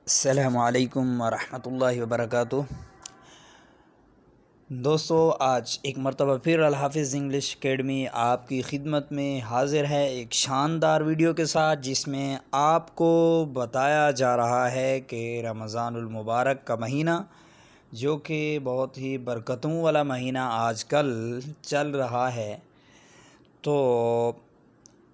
السلام علیکم ورحمۃ اللہ وبرکاتہ۔ دوستو، آج ایک مرتبہ پھر الحافظ انگلش اکیڈمی آپ کی خدمت میں حاضر ہے ایک شاندار ویڈیو کے ساتھ، جس میں آپ کو بتایا جا رہا ہے کہ رمضان المبارک کا مہینہ، جو کہ بہت ہی برکتوں والا مہینہ آج کل چل رہا ہے، تو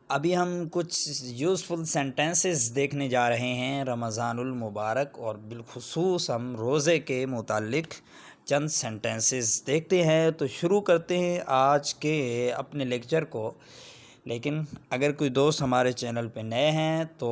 ابھی ہم کچھ یوزفل سینٹنسز دیکھنے جا رہے ہیں رمضان المبارک، اور بالخصوص ہم روزے کے متعلق چند سینٹنسز دیکھتے ہیں۔ تو شروع کرتے ہیں آج کے اپنے لیکچر کو، لیکن اگر کوئی دوست ہمارے چینل پہ نئے ہیں تو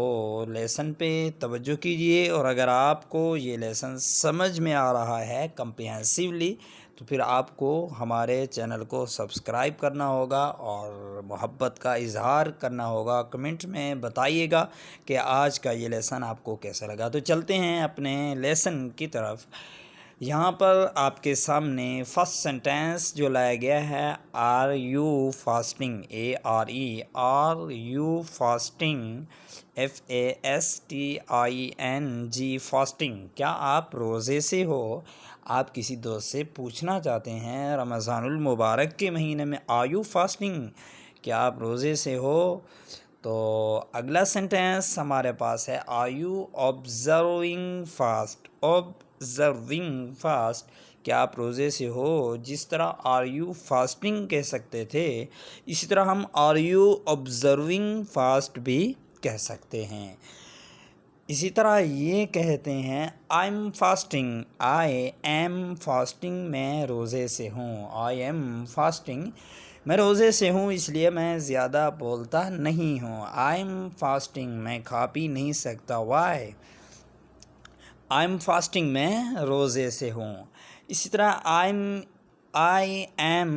لیسن پہ توجہ کیجئے، اور اگر آپ کو یہ لیسن سمجھ میں آ رہا ہے کمپریہنسولی، تو پھر آپ کو ہمارے چینل کو سبسکرائب کرنا ہوگا اور محبت کا اظہار کرنا ہوگا۔ کمنٹ میں بتائیے گا کہ آج کا یہ لیسن آپ کو کیسا لگا۔ تو چلتے ہیں اپنے لیسن کی طرف۔ یہاں پر آپ کے سامنے فرسٹ سینٹینس جو لایا گیا ہے، are you fasting, are you fasting, FASTING، fasting, کیا آپ روزے سے ہو؟ آپ کسی دوست سے پوچھنا چاہتے ہیں رمضان المبارک کے مہینے میں آر یو فاسٹنگ، کیا آپ روزے سے ہو؟ تو اگلا سینٹینس ہمارے پاس ہے، آر یو آبزرونگ فاسٹ، کیا آپ روزے سے ہو؟ جس طرح آر یو فاسٹنگ کہہ سکتے تھے، اسی طرح ہم آر یو آبزرونگ فاسٹ بھی کہہ سکتے ہیں۔ اسی طرح یہ کہتے ہیں، آئی ایم فاسٹنگ، میں روزے سے ہوں، آئی ایم فاسٹنگ، میں روزے سے ہوں، اس لیے میں زیادہ بولتا نہیں ہوں۔ آئی ایم فاسٹنگ، میں کھا پی نہیں سکتا، وائی، آئی ایم فاسٹنگ، میں روزے سے ہوں۔ اسی طرح آئی ایم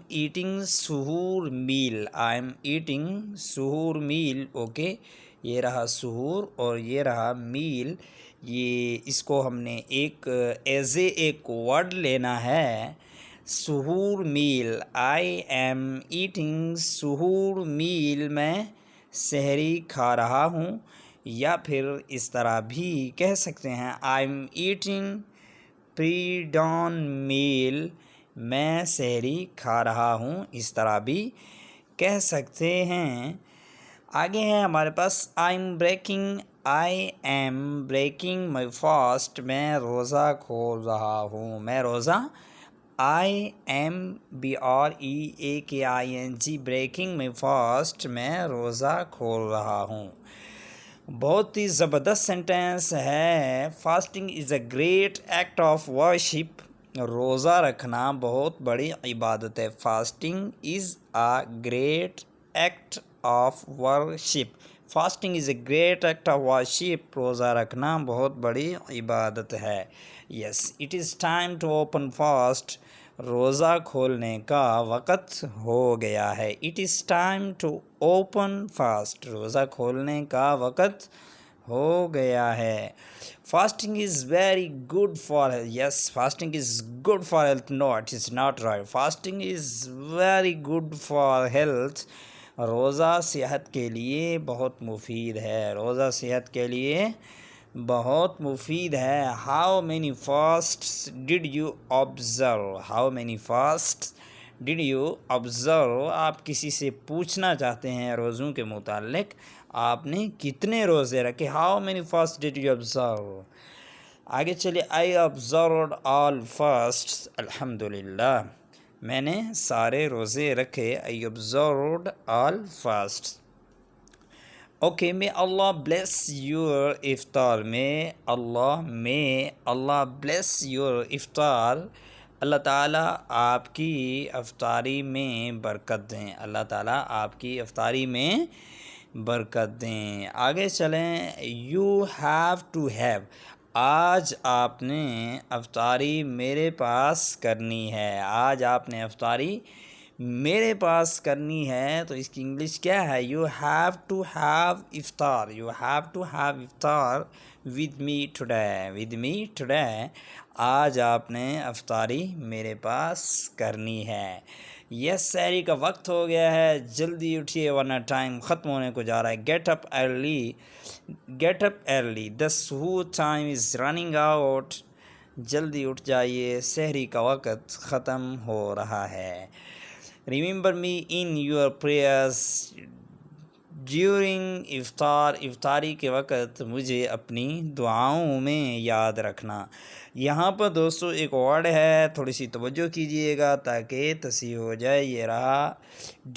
ایٹنگ سحور میل، آئی ایم ایٹنگ سحور میل، اوکے، یہ رہا سحور اور یہ رہا میل، اس کو ہم نے ایک ورڈ لینا ہے، سحور میل، آئی ایم ایٹنگ سحور میل، میں سحری کھا رہا ہوں، یا پھر اس طرح بھی کہہ سکتے ہیں، I am eating pre dawn meal, میں سحری کھا رہا ہوں، اس طرح بھی کہہ سکتے ہیں۔ آگے ہے ہمارے پاس، I am breaking my fast, میں روزہ کھول رہا ہوں، میں روزہ، I am BREAKING breaking my fast, میں روزہ کھول رہا ہوں۔ بہت ہی زبردست سینٹینس ہے، fasting is a great act of worship, روزہ رکھنا بہت بڑی عبادت ہے، fasting is a great act of worship, fasting is a great act of worship, روزہ رکھنا بہت بڑی عبادت ہے۔ Yes, it is time to open fast, روزہ کھولنے کا وقت ہو گیا ہے، it is time to open fast, روزہ کھولنے کا وقت ہو گیا ہے۔ Fasting is very good for health, yes, fasting is good for health, no it is not right, fasting is very good for health, روزہ صحت کے لیے بہت مفید ہے، روزہ صحت کے لیے بہت مفید ہے۔ How many فاسٹس did you observe, how many فاسٹس did you observe, آپ کسی سے پوچھنا چاہتے ہیں روزوں کے متعلق، آپ نے کتنے روزے رکھے، how many fast did you observe. آگے چلیے، آئی آبزروڈ آل فاسٹس، الحمدللہ، میں نے سارے روزے رکھے، I observed all fasts. Okay, may Allah bless your افطار، may Allah bless your افطار، اللہ تعالیٰ آپ کی افطاری میں برکت دیں، اللہ تعالیٰ آپ کی افطاری میں برکت دیں۔ آگے چلیں، you have to have، آج آپ نے افطاری میرے پاس کرنی ہے، آج آپ نے افطاری میرے پاس کرنی ہے، تو اس کی انگلش کیا ہے، یو ہیو ٹو ہیو افطار، یو ہیو ٹو ہیو افطار ود می ٹوڈے، آج آپ نے افطاری میرے پاس کرنی ہے۔ یس سحری کا وقت ہو گیا ہے، جلدی اٹھیے ورنہ ٹائم ختم ہونے کو جا رہا ہے. Get up early, get up early, the suhoor time is running out. جلدی اٹھ جائیے، سحری کا وقت ختم ہو رہا ہے. Remember me in your prayers during افطار، افطاری کے وقت مجھے اپنی دعاؤں میں یاد رکھنا. یہاں پر دوستو ایک ورڈ ہے، تھوڑی سی توجہ کیجئے گا تاکہ تصحیح ہو جائے. یہ رہا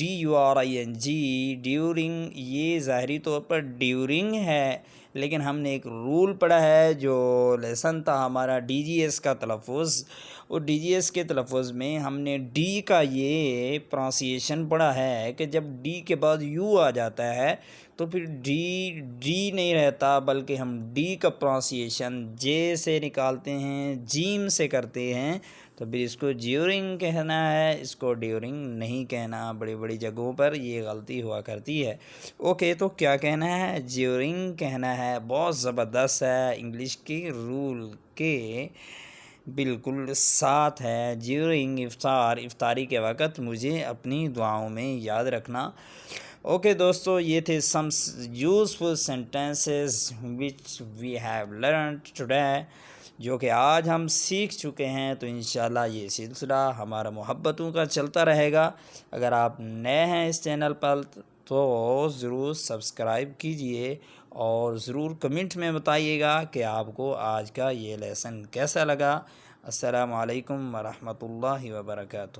DURING، ڈیورنگ. یہ ظاہری طور پر ڈیورنگ ہے، لیکن ہم نے ایک رول پڑھا ہے جو لیسن تھا ہمارا DGS کا تلفظ. اور DGS کے تلفظ میں ہم نے ڈی کا یہ پرونسیشن پڑھا ہے کہ جب ڈی کے بعد یو آ جاتا ہے تو پھر ڈی نہیں رہتا، بلکہ ہم ڈی کا پرونسیشن جے سے نکالتے ہیں، جیم سے کرتے ہیں. تو پھر اس کو ڈیورنگ کہنا ہے، اس کو ڈیورنگ نہیں کہنا. بڑی بڑی جگہوں پر یہ غلطی ہوا کرتی ہے. اوکے، تو کیا کہنا ہے؟ ڈیورنگ کہنا ہے. بہت زبردست ہے، انگلش کے رول کے بالکل ساتھ ہے. ڈیورنگ افطار، افطاری کے وقت مجھے اپنی دعاؤں میں یاد رکھنا. اوکے دوستو، یہ تھے some useful sentences which we have learned today, جو کہ آج ہم سیکھ چکے ہیں. تو انشاءاللہ یہ سلسلہ ہمارا محبتوں کا چلتا رہے گا. اگر آپ نئے ہیں اس چینل پر تو ضرور سبسکرائب کیجئے اور ضرور کمنٹ میں بتائیے گا کہ آپ کو آج کا یہ لیسن کیسا لگا. السلام علیکم ورحمۃ اللہ وبرکاتہ.